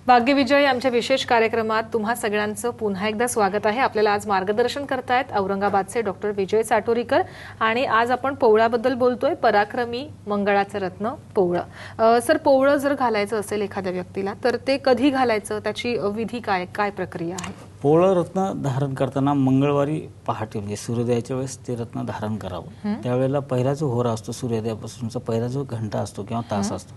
भाग्यविजय आमच्या विशेष कार्यक्रमात तुम्हा सगळ्यांचं पुन्हा एकदा स्वागत आहे। आपल्याला आज मार्गदर्शन करतायत औरंगाबादचे डॉक्टर विजय साटोरीकर आणि आज आपण पोवळ्याबद्दल बोलतोय। पराक्रमी मंगळाचं रत्न पोवळं। सर, पोवळं जर घालायचं असेल एखाद्या व्यक्तीला तर ते कधी घालायचं, त्याची विधी काय काय प्रक्रिया आहे? पोवळं रत्न धारण करताना मंगळवारी पहाटे म्हणजे सूर्योदयाच्या वेळेस ते रत्न धारण करावं। त्यावेळेला पहिला जो होरा असतो सूर्योदयापासूनचा पहिला जो घंटा असतो किंवा तास असतो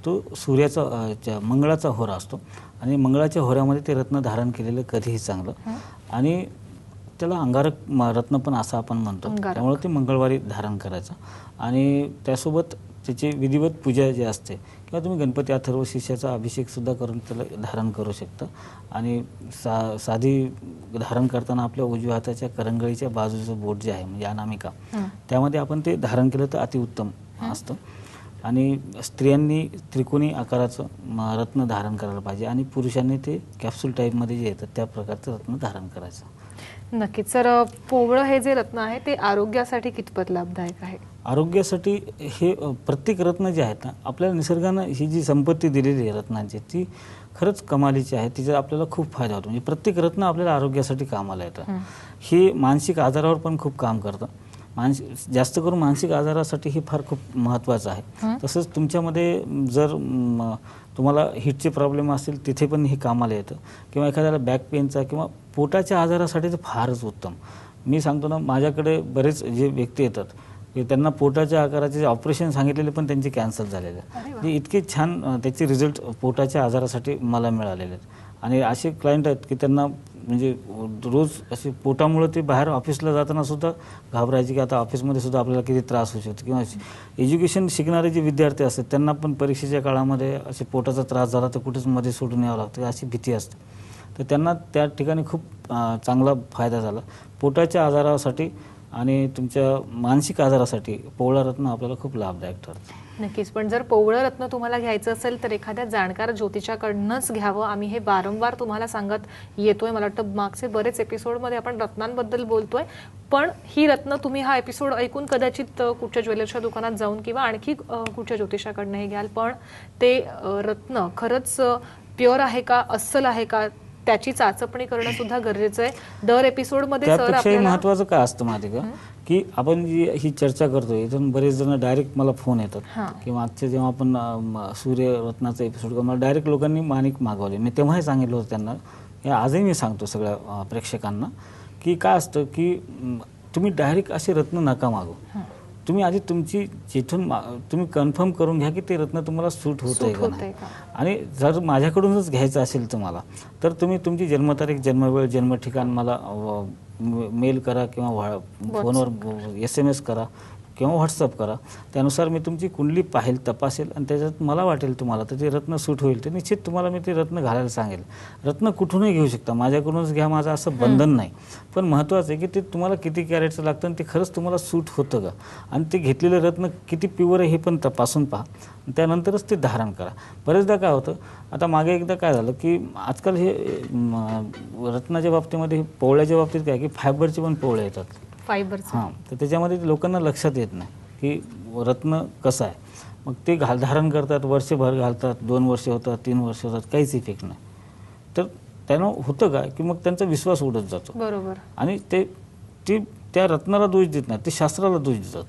तो सूर्याचा मंगळाचा होरा असतो आणि मंगळाच्या होऱ्यामध्ये ते रत्न धारण केलेलं कधीही चांगलं आणि त्याला अंगारक रत्न पण असं आपण म्हणतो, त्यामुळे ते मंगळवारी धारण करायचं आणि त्यासोबत त्याची विधिवत पूजा जी असते किंवा तुम्ही गणपती अथर्व शीर्षाचा अभिषेक सुद्धा करून त्याला धारण करू शकता आणि साधी धारण करताना आपल्या उजव्या हाताच्या करंगळीच्या बाजूचं बोट जे आहे म्हणजे अनामिका त्यामध्ये आपण ते धारण केलं तर अतिउत्तम असतं आणि स्त्रियांनी त्रिकोणी आकाराचं रत्न धारण करायला पाहिजे आणि पुरुषांनी ते कॅप्सूल टाईपमध्ये जे येतं त्या प्रकारचं रत्न धारण करायचं। नक्कीच सर, पोवळं हे जे रत्न आहे ते आरोग्यासाठी कितपत लाभदायक आहे? आरोग्यासाठी हे प्रत्येक रत्न जे आहेत ना, आपल्याला निसर्गानं ही जी संपत्ती दिलेली आहे रत्नांची ती खरंच कमालीची आहे, तिचा आपल्याला खूप फायदा होतो। म्हणजे प्रत्येक रत्न आपल्याला आरोग्यासाठी कामाला येतं। हे मानसिक आजारावर पण खूप काम करतं। जास्त करून मानसिक आजारासाठी हे फार खूप महत्त्वाचं आहे। तसंच तुमच्यामध्ये जर तुम्हाला हिटचे प्रॉब्लेम असतील तिथे पण हे कामाला येतं किंवा एखाद्याला बॅक पेनचा किंवा पोटाच्या आजारासाठी तर फारच उत्तम। मी सांगतो ना, माझ्याकडे बरेच जे व्यक्ती येतात की त्यांना पोटाच्या आकाराचे ऑपरेशन सांगितलेले पण त्यांचे कॅन्सल झालेले म्हणजे इतके छान त्याचे रिझल्ट पोटाच्या आजारासाठी मला मिळालेले आहेत आणि असे क्लायंट आहेत की त्यांना म्हणजे रोज असे पोटामुळे ते बाहेर ऑफिसला जाताना सुद्धा घाबरायचे की आता ऑफिसमध्ये सुद्धा आपल्याला किती त्रास होऊ शकतो किंवा एज्युकेशन शिकणारे जे विद्यार्थी असतात त्यांना पण परीक्षेच्या काळामध्ये असे पोटाचा त्रास झाला तर कुठेच मध्ये सोडून यावं लागतं अशी भीती असते, तर त्यांना त्या ठिकाणी खूप चांगला फायदा झाला। पोटाच्या आजारासाठी आणि तुमच्या मानसिक आजारासाठी पोवळं रत्न आपल्याला खूप लाभदायक ठरतं। नक्कीच, पण जर पोवळं रत्न तुम्हाला घ्यायचं असेल तर एखाद्या जाणकार ज्योतिषाकडूनच घ्यावं। आम्ही हे वारंवार तुम्हाला सांगत येतोय, मला वाटतं मागचे बरेच एपिसोडमध्ये आपण रत्नांबद्दल बोलतोय, पण ही रत्न तुम्ही हा एपिसोड ऐकून कदाचित कुठच्या ज्वेलर्सच्या दुकानात जाऊन किंवा आणखी कुठच्या ज्योतिषाकडनं हे घ्याल, पण ते रत्न खरंच प्युअर आहे का, अस्सल आहे का, त्याची चाचपणी करणं सुद्धा गरजेचं आहे। दर एपिसोडमध्ये सर आपल्याला महत्त्वाचं काय असतं माहिती का की आपण जी ही चर्चा करतोय इथून बरेच जण डायरेक्ट मला फोन येतात की मागचे जेव्हा आपण सूर्य रत्नाचा एपिसोड मला डायरेक्ट लोकांनी माणिक मागवले, मी तेव्हाही सांगितलं होतं त्यांना, हे आजही मी सांगतो सगळ्या प्रेक्षकांना की काय असतं की तुम्ही डायरेक्ट असे रत्न नका मागू। तुम्ही आधी तुमची जिथून तुम्ही कन्फर्म करून घ्या की ते रत्न तुम्हाला सूट होतंय का नाही, आणि जर माझ्याकडूनच घ्यायचं असेल तुम्हाला तर तुम्ही तुमची जन्मतारीख, जन्मवेळ, जन्म ठिकाण मला मेल करा किंवा फोनवर SMS करा किंवा व्हॉट्सअप करा, त्यानुसार मी तुमची कुंडली पाहेल, तपासेल आणि त्याच्यात मला वाटेल तुम्हाला तर ते रत्न सूट होईल तर निश्चित तुम्हाला मी ते रत्न घालायला सांगेल। रत्न कुठूनही घेऊ शकता, माझ्याकडूनच घ्या, माझं असं बंधन नाही, पण महत्त्वाचं आहे की ते तुम्हाला किती कॅरेटचं लागतं आणि ते खरंच तुम्हाला सूट होतं का आणि ते घेतलेलं रत्न किती प्युअर आहे हे पण तपासून पहा, त्यानंतरच ते धारण करा। बरेचदा काय होतं, आता मागे एकदा काय झालं की आजकाल हे रत्नाच्या बाबतीमध्ये पोवळ्याच्या बाबतीत काय की फायबरचे पण पोवळे येतात, तर त्याच्यामध्ये लोकांना लक्षात येत नाही की रत्न कसं आहे, मग ते धारण करतात, वर्षभर घालतात, 2 वर्ष होतात, 3 वर्ष होतात, काहीच इफेक्ट नाही, तर त्यानं होतं काय की मग त्यांचा विश्वास उडत जातो। बरोबर, आणि ते त्या रत्नाला दोष देत नाही, ते शास्त्राला दोष देतात,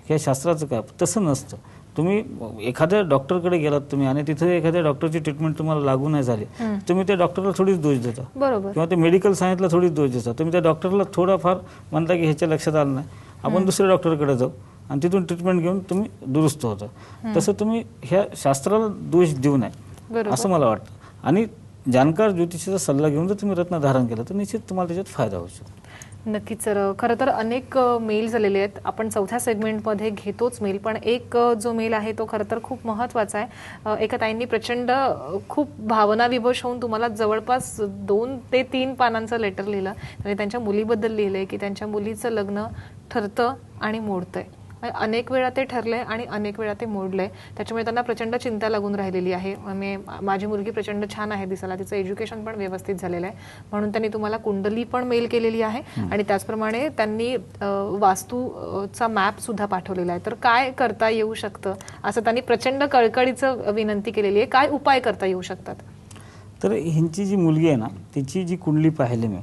ह्या शास्त्राचं काय, तसं नसतं। तुम्ही एखाद्या डॉक्टरकडे गेलात तुम्ही आणि तिथे एखाद्या डॉक्टरची ट्रीटमेंट तुम्हाला लागू नाही झाली, तुम्ही त्या डॉक्टरला थोडीच दोष देता किंवा ते मेडिकल सायन्सला थोडीच दोष देता, तुम्ही त्या डॉक्टरला थोडाफार म्हणता की ह्याच्या लक्षात आलं नाही, आपण दुसऱ्या डॉक्टरकडे जाऊ आणि तिथून ट्रीटमेंट घेऊन तुम्ही दुरुस्त होता। तसं तुम्ही ह्या शास्त्राला दोष देऊ नये असं मला वाटतं आणि जाणकार ज्योतिषाचा सल्ला घेऊन जर तुम्ही रत्न धारण केलं तर निश्चित तुम्हाला त्याच्यात फायदा होऊ शकतो। नक्कीच सर, खरं तर अनेक मेल झालेले आहेत, आपण चौथ्या सेगमेंटमध्ये घेतोच मेल, पण एक जो मेल आहे तो खरं तर खूप महत्त्वाचा आहे। एका ताईंनी प्रचंड खूप भावनाविभोष होऊन तुम्हाला जवळपास 2 ते 3 पानांचं लेटर लिहिलं, आणि त्यांच्या मुलीबद्दल लिहिलंय की त्यांच्या मुलीचं लग्न ठरतं आणि मोडतंय, अनेक वेळा ते ठरले आणि अनेक वेळा ते मोडले, त्याच्यामुळे त्यांना प्रचंड चिंता लागून राहिलेली आहे। माझी मुलगी प्रचंड छान आहे दिसायला, तिचं एज्युकेशन पण व्यवस्थित झालेलं आहे, म्हणून त्यांनी तुम्हाला कुंडली पण मेल केलेली आहे आणि त्याचप्रमाणे त्यांनी वास्तूचा मॅप सुद्धा पाठवलेला आहे। तर काय करता येऊ शकतं असं त्यांनी प्रचंड कळकळीचं विनंती केलेली आहे, काय उपाय करता येऊ शकतात? तर ह्यांची जी मुलगी आहे ना, तिची जी कुंडली पाहिली मी,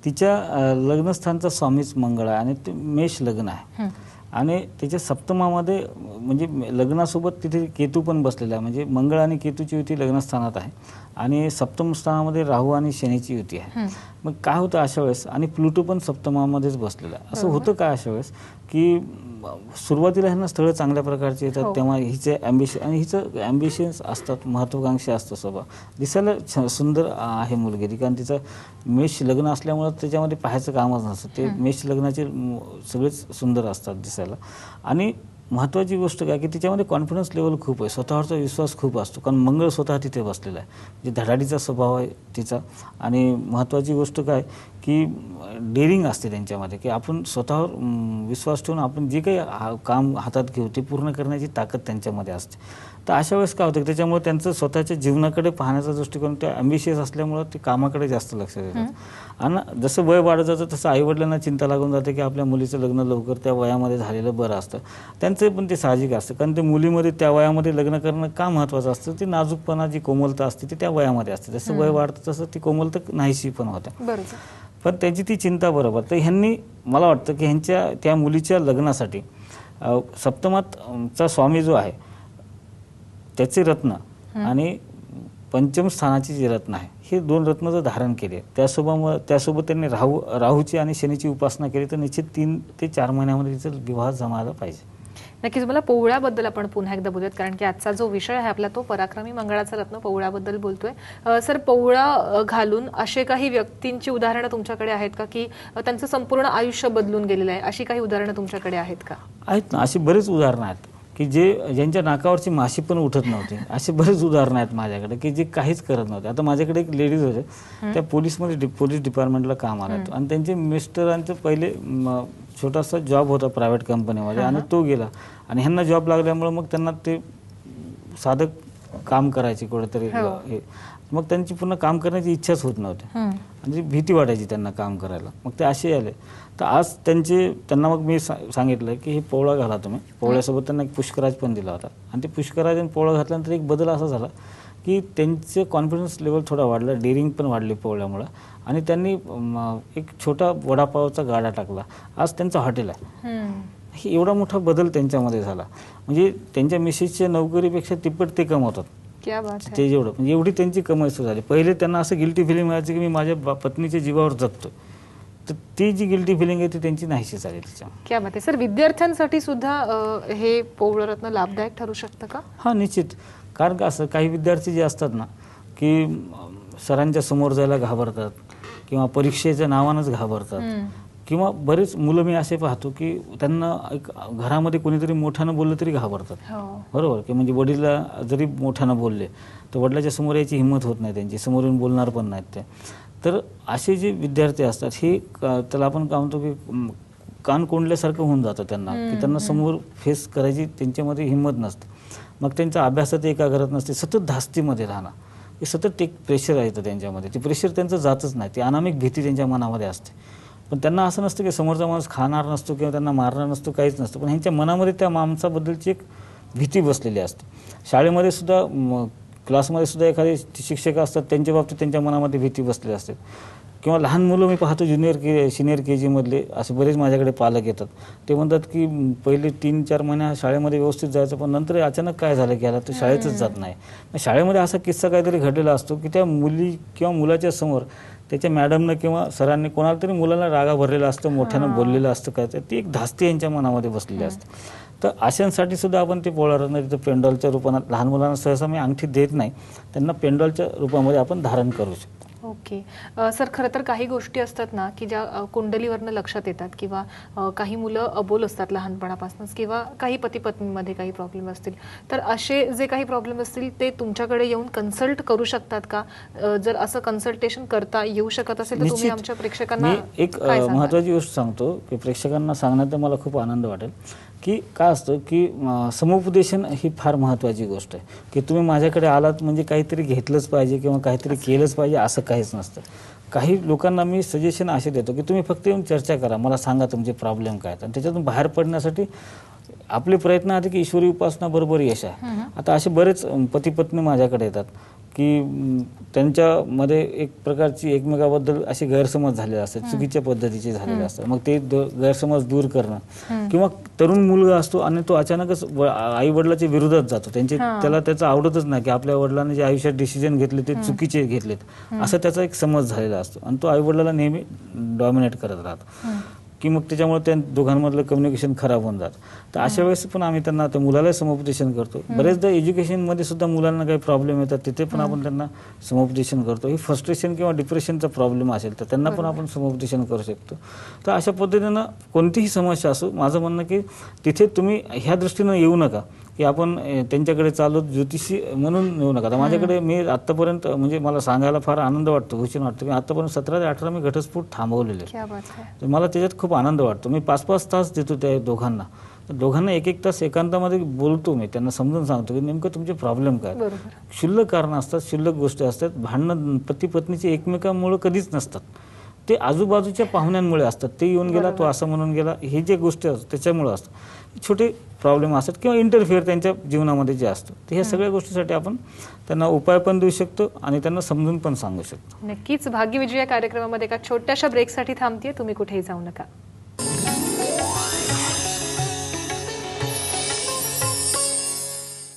तिच्या लग्नस्थानचा स्वामीच मंगळ आहे आणि ते मेष लग्न आहे आणि त्याच्या सप्तमामध्ये म्हणजे लग्नासोबत तिथे केतू पण बसलेला आहे. म्हणजे मंगळ आणि केतूची युती लग्नस्थानात आहे आणि सप्तम स्थानामध्ये राहू आणि शनीची युती आहे. मग काय होतं अशा वेळेस, आणि प्लुटो पण सप्तमामध्येच बसलेला आहे. असं होतं काय अशा वेळेस की सुरुवातीला ह्यांना स्थळं चांगल्या प्रकारचे येतात, तेव्हा हिचे हिचं ॲम्बिशन्स असतात, महत्त्वाकांक्षी असतं स्वभाव, दिसायला सुंदर आहे मुलगी ती, कारण तिचं मेष लग्न असल्यामुळं त्याच्यामध्ये पाहायचं कामच नसतं. ते मेष लग्नाचे सगळेच सुंदर असतात दिसायला. आणि महत्त्वाची गोष्ट काय की तिच्यामध्ये कॉन्फिडन्स लेवल खूप आहे, स्वतःवरचा विश्वास खूप असतो, कारण मंगळ स्वतः तिथे बसलेला आहे. म्हणजे धडाडीचा स्वभाव आहे तिचा. आणि महत्त्वाची गोष्ट काय की डेअरिंग असते त्यांच्यामध्ये, की आपण स्वतःवर विश्वास ठेवून आपण जे काही काम हातात घेऊ ते पूर्ण करण्याची ताकद त्यांच्यामध्ये असते. तर अशा वेळेस काय होतं की त्याच्यामुळे त्यांचं स्वतःच्या जीवनाकडे पाहण्याचा दृष्टिकोन त्या ॲम्बिशियस असल्यामुळं ते कामाकडे जास्त लक्ष देतात. आणि जसं वय वाढत जातं तसं आईवडिलांना चिंता लागून जाते की आपल्या मुलीचं लग्न लवकर त्या वयामध्ये झालेलं बरं असतं. त्यांचं पण ते साहजिक असतं, कारण ते मुलीमध्ये त्या वयामध्ये लग्न करणं का महत्त्वाचं असतं, ती नाजूकपणा जी कोमलता असते ती त्या वयामध्ये असते. जसं वय वाढतं तसं ती कोमलता नाहीशी पण होते. पण त्यांची ती चिंता बरोबर. तर ह्यांनी मला वाटतं की ह्यांच्या त्या मुलीच्या लग्नासाठी सप्तमातचा स्वामी जो आहे त्याचे रत्न आणि पंचम स्थानाची जी रत्न आहे, हे 2 रत्न जर धारण केले, त्यासोबत त्यांनी राहूची आणि शनीची उपासना केली तर निश्चित 3 ते 4 महिन्यामध्ये तिचा विवाह जमायला पाहिजे. नक्कीच. मला पोवळ्याबद्दल आपण पुन्हा एकदा बोलूयात, कारण की आजचा जो विषय आहे आपला तो पराक्रमी मंगळाचा रत्न पोवळ्याबद्दल बोलतोय. सर, पोवळा घालून असे काही व्यक्तींची उदाहरणं तुमच्याकडे आहेत का की त्यांचं संपूर्ण आयुष्य बदलून गेलेलं आहे? अशी काही उदाहरणं तुमच्याकडे आहेत का? आहेत ना, अशी बरीच उदाहरणं आहेत की ज्यांच्या नाकावरची माशी पण उठत नव्हती. असे बरेच उदाहरणं आहेत माझ्याकडे की जे काहीच करत नव्हते. आता माझ्याकडे एक लेडीज होते, त्या पोलीस डिपार्टमेंटला काम आला आणि त्यांचे मिस्टरांचं पहिले छोटासा जॉब होता प्रायव्हेट कंपनीमध्ये आणि तो गेला आणि ह्यांना जॉब लागल्यामुळे मग त्यांना ते साधं काम करायचे कुठेतरी, मग त्यांची पुन्हा काम करण्याची इच्छाच होत नव्हती, म्हणजे भीती वाटायची त्यांना काम करायला. मग ते असे आले. तर आज त्यांना मग मी सांगितलं की हे पोवळा घाला तुम्ही. पोवळ्यासोबत त्यांना एक पुष्कराज पण दिला होता आणि ते पुष्कराज आणि पोवळा घातल्यानंतर एक बदल असा झाला की त्यांचं कॉन्फिडन्स लेवल थोडा वाढला, डेअरिंग पण वाढली पोवळ्यामुळं. आणि त्यांनी एक छोटा वडापावचा गाडा टाकला, आज त्यांचं हॉटेल आहे. हे एवढा मोठा बदल त्यांच्यामध्ये झाला, म्हणजे त्यांच्या मिसेसच्या नोकरीपेक्षा तिप्पट ते कमवतात. ते जेवढं म्हणजे एवढी त्यांची कमाई सुरू झाली. पहिले त्यांना असं गिल्टी फिलिंग मिळायचं की मी माझ्या पत्नीच्या जीवावर जगतो, तर ती जी गिल्टी फिलिंग आहे ती त्यांची नाहीशी झाली त्याच्या. क्या बात आहे. सर, विद्यार्थ्यांसाठी सुद्धा हे पोवळं रत्न लाभदायक ठरू शकतं का? हां, निश्चित. कारण का असं काही विद्यार्थी जे असतात ना की सरांच्या समोर जायला घाबरतात किंवा परीक्षेच्या नावानंच घाबरतात, किंवा बरेच मुलं मी असे पाहतो की त्यांना एक घरामध्ये कोणीतरी मोठ्यानं बोललं तरी घाबरतात. बरोबर की म्हणजे वडीलला जरी मोठ्यानं बोलले तर वडिलाच्या समोर यायची हिंमत होत नाही त्यांची, समोर येऊन बोलणार पण नाहीत ते. तर असे जे विद्यार्थी असतात हे त्याला आपण काय म्हणतो की कान कोंडल्यासारखं होऊन जातं त्यांना, की त्यांना समोर फेस करायची त्यांच्यामध्ये हिंमत नसते. मग त्यांचा अभ्यासात एकाग्रता नसते, सतत धास्तीमध्ये राहणं, हे सतत एक प्रेशर येतं त्यांच्यामध्ये. ते प्रेशर त्यांचं जातच नाही, ती अनामिक भीती त्यांच्या मनामध्ये असते. पण त्यांना असं नसतं की समोरचा माणूस खाणार नसतो किंवा त्यांना मारणार नसतो, काहीच नसतं, पण ह्यांच्या मनामध्ये त्या माणसाबद्दलची एक भीती बसलेली असते. शाळेमध्ये सुद्धा क्लासमध्ये सुद्धा एखादे शिक्षक असतात त्यांच्या बाबतीत त्यांच्या मनामध्ये भीती बसलेली असते. किंवा लहान मुलं मी पाहतो सिनियर KG मधले असे बरेच माझ्याकडे पालक येतात. ते म्हणतात की पहिले 3-4 महिने शाळेमध्ये व्यवस्थित जायचं, पण नंतर अचानक काय झालं की याला तो शाळेतच जात नाही. शाळेमध्ये असा किस्सा काहीतरी घडलेला असतो की त्या मुली किंवा मुलाच्या समोर त्याच्या मॅडमनं किंवा सरांनी कोणाला तरी मुलाला रागा भरलेला असतो, मोठ्यानं बोललेलं असतं, काय ती एक धास्ती यांच्या मनामध्ये बसलेली असते. तर अशांसाठी सुद्धा आपण ते पोवळा रत्न तिथं पेंडॉलच्या रूपात, लहान मुलांना सहसा मी अंगठी देत नाही, त्यांना पेंडॉलच्या रूपामध्ये आपण धारण करू शकतो. ओके. सर, खरं तर काही गोष्टी असतात ना की ज्या कुंडलीवरनं लक्षात येतात, किंवा काही मुलं अबोल असतात लहानपणापासूनच, किंवा काही पती पत्नीमध्ये काही प्रॉब्लेम असतील, तर असे जे काही प्रॉब्लेम असतील ते तुमच्याकडे येऊन कन्सल्ट करू शकतात का? जर असं कन्सल्टेशन करता येऊ शकत असेल तर तुम्ही आमच्या प्रेक्षकांना एक महत्त्वाची गोष्ट सांगतो की प्रेक्षकांना सांगण्यात मला खूप आनंद वाटेल की काय असतं की समुपदेशन ही फार महत्त्वाची गोष्ट आहे. की तुम्ही माझ्याकडे आलात म्हणजे काहीतरी घेतलंच पाहिजे किंवा काहीतरी केलंच पाहिजे असं काहीच नसतं. काही लोकांना मी सजेशन असे देतो की तुम्ही फक्त येऊन चर्चा करा, मला सांगा तुमचे प्रॉब्लेम काय आहेत, आणि त्याच्यातून बाहेर पडण्यासाठी आपले प्रयत्न आहेत की ईश्वरी उपासना बरोबर यश आहे. आता असे बरेच पती पत्नी माझ्याकडे येतात की त्यांच्यामध्ये एक प्रकारची एकमेकाबद्दल असे गैरसमज झालेले असतात, चुकीच्या पद्धतीचे झालेले असतात. मग ते गैरसमज दूर करणं, किंवा तरुण मुलगा असतो आणि तो अचानकच आई वडिलाच्या विरोधात जातो, त्याला त्याचं आवडतच नाही की आपल्या वडिलांनी जे आयुष्यात डिसिजन घेतले ते चुकीचे घेतलेत असं त्याचा एक समज झालेला असतो आणि तो आई वडिलाला नेहमी डॉमिनेट करत राहतो की मग त्याच्यामुळे त्या दोघांमधलं कम्युनिकेशन खराब होऊन जातं. तर अशा वेळेस पण आम्ही त्यांना त्या मुलाला समुपदेशन करतो. बरेचदा एज्युकेशनमध्ये सुद्धा मुलांना काही प्रॉब्लेम येतात, तिथे पण आपण त्यांना समुपदेशन करतो. ही फ्रस्ट्रेशन किंवा डिप्रेशनचा प्रॉब्लेम असेल तर त्यांना पण आपण समुपदेशन करू शकतो. तर अशा पद्धतीनं कोणतीही समस्या असो, माझं म्हणणं की तिथे तुम्ही ह्या दृष्टीनं येऊ नका की आपण त्यांच्याकडे चालू ज्योतिषी म्हणून येऊ नका. तर माझ्याकडे मी आत्तापर्यंत म्हणजे मला सांगायला फार आनंद वाटतो, भूषण वाटतं की आत्तापर्यंत 17 ते 18 मी घटस्फोट थांबवलेले. तर मला त्याच्यात खूप आनंद वाटतो. मी 5-5 तास देतो त्या दोघांना. दोघांना 1-1 तास एकांतामध्ये बोलतो, मी त्यांना समजून सांगतो की नेमकं तुमचे प्रॉब्लेम काय. क्षुल्लक कारणं असतात, क्षुल्लक गोष्टी असतात. भांडणं पती पत्नीचे एकमेकांमुळे कधीच नसतात, ते आजूबाजूच्या पाहुण्यांमुळे असतात. ते येऊन गेला, तो असं म्हणून गेला, हे जे गोष्टी असतात त्याच्यामुळे असतात. छोटे प्रॉब्लेम असतात किंवा इंटरफिअर त्यांच्या जीवनामध्ये जे असतं. तर ह्या सगळ्या गोष्टीसाठी आपण त्यांना उपाय पण देऊ शकतो आणि त्यांना समजून पण सांगू शकतो. नक्कीच. भाग्यविजय या कार्यक्रमामध्ये एका छोट्याशा ब्रेकसाठी थांबतेय, तुम्ही कुठेही जाऊ नका.